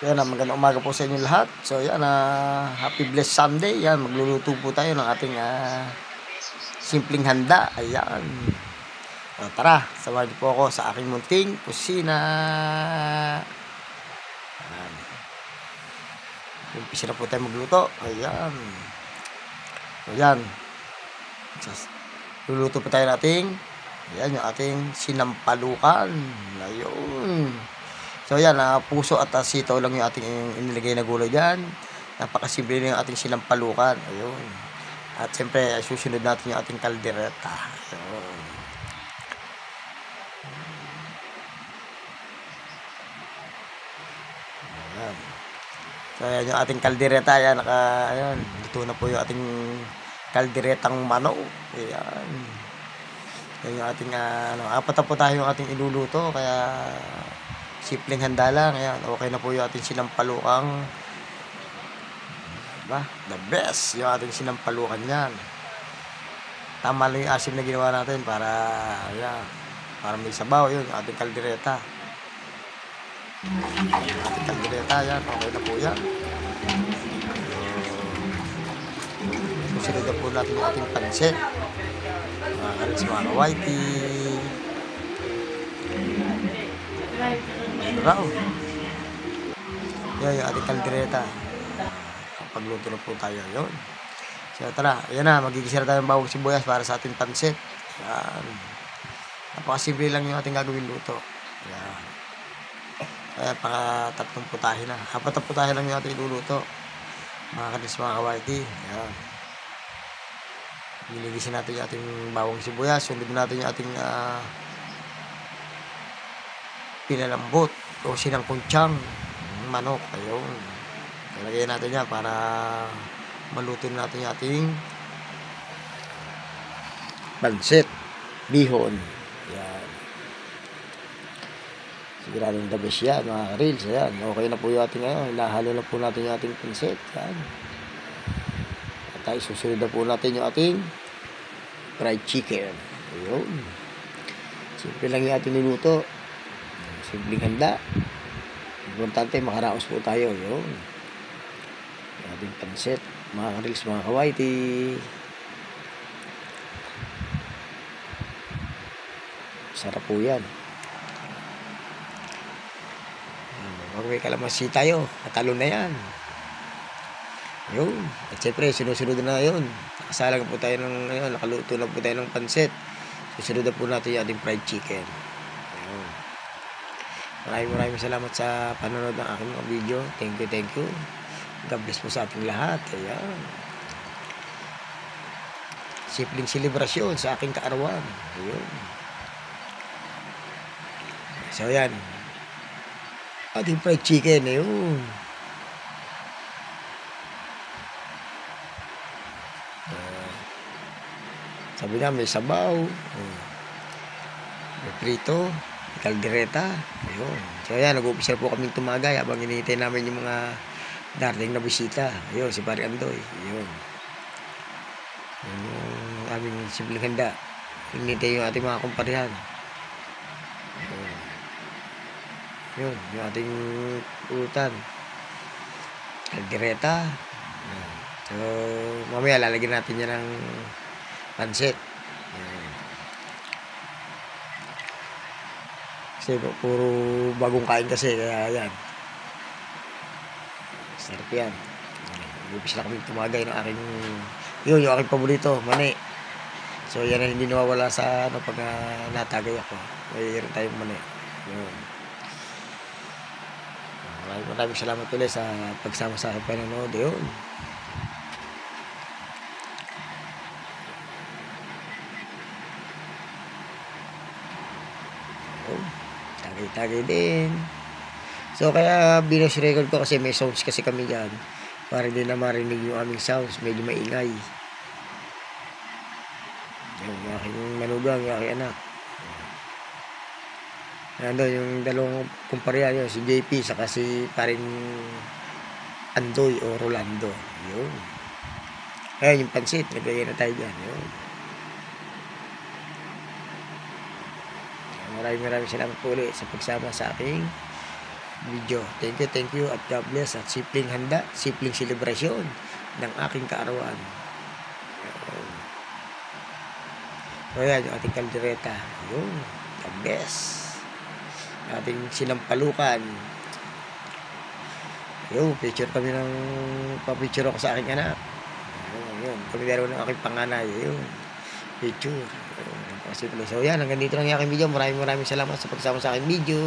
Yan, magandang umaga po sa inyo lahat. So yan, happy blessed Sunday. Yan, magluluto po tayo ng ating simpleng handa. Ayan. O, tara, samahan niyo po ako sa aking munting kusina. Ayan. Umpisa na po tayo magluto. Ayan. Ayan. Luluto po tayo nating, ayan, yung ating sinampalukan. Ayun. So yan, puso at sitaw lang yung ating inilagay na gulay dyan. Napakasimple na yung ating sinampalukan. Ayun. At siyempre, susunod natin yung ating kaldereta. Ayun. Ayan. So yan yung ating kaldereta. Ayan, ayan. Dito na po yung ating kalderetang manok. Ayan. Yan yung ating, apat na po tayo yung ating iluluto. Kaya simpleng handa lang. Ayan, okay na po yung ating sinampalukang, diba? The best yung ating sinampalukan yan. Tama lang yung asim na ginawa natin para, ayan, para may sabaw. Yun, yung ating kaldereta. Ating kaldereta, yan, okay na po yan. Susunod na po natin yung ating pansit. Mga karits, mga kawaiti. Raw. Yan yung ating kaldereta. Pagluto na po tayo yun. So tara, ayan na, magigisira tayo ng bawang sibuyas para sa ating pansit. Yan. Napakasimple lang yung ating gagawin luto. Yan. Kaya tatlong putahe na. Apat na putahe lang yung ating iluluto. Mga kadis, mga kawaiti. Yan. Ginigisin natin yung ating bawang sibuyas. Sunod natin yung ating pinalambot o sinangkuntsang manok. Ayun. Ilagay natin yan para maluto natin yung ating pansit bihon. Yan. Siguradong the best yan, mga ka-reels. Ayan. Okay na po yung ating hinahalo na po natin yung ating pansit. Yan. At tayo susunod na po natin yung ating fried chicken. Ayun. Simple lang yung ating niluto. Simpleng handa. Importante, makaraos po tayo. Yun. Ating pansit. Mga ka-reels, mga kawaiti. Sarap po yan. Pag may kalamansi tayo, natalo na yan. Yun. At syempre, sinusunod na yun. Nakasalang po tayo ng, ayun, nakaluto na po tayo ng pansit. Susunod na po natin yung ating fried chicken. Ayun. Maraming salamat sa panonood ng aking mga video. Thank you. God bless po sa ating lahat. Ayan. Simpleng selebrasyon sa aking kaarawan. Ayun. So, ayan. Ating fried chicken. Ayun. Sabi na, may sabaw. May prito. May kaldereta. Ayun. So, ayan. Nag-umpisa po kaming tumagay habang hinihintay namin yung mga darating na bisita. Ayun, si Pare Andoy. Ayun. Yung aming simpleng handa. Hinihintay yung ating mga kumparihan. Ayun. Yun, yung ating utan. Kaldereta. Ayun. So, mamaya lalagyan natin yan ng pansit. Ayun. Kasi puro bagong kain kasi, kaya yan. Sarap yan. Lupis na kami tumagay ng aking, yun, yung aking paborito, mani. So, yan ang hindi nawawala sa, pag natagay ako. Mayroon tayong mani. Yun. Maraming salamat ulit sa pagsama sa aking panonood. Yun. Tagay din. So, kaya binus record ko kasi may sounds kasi kami dyan. Para din na marinig yung aming sounds. Medyo maingay. Yung aking manugang, yung aking anak. Ano, yung dalawang kumpariya yun, si JP saka si Paring Andoy o Rolando. Yun. Ayun, yung pansit. Naglagay na tayo dyan. Yun. Maraming salamat po ulit sa pagsama sa aking video. Thank you at God bless at simpleng handa, simpleng selebrasyon ng aking kaarawan. So yan, yung ating kaldereta. Yun, the best. Ating sinampalukan. Yun, picture kami ng papicture ako sa aking anak. Yun, kami dalawa ng aking panganay. Yun, picture. Yun, so yan, hanggang dito lang yung aking video. Maraming salamat sa pagsama sa aking video.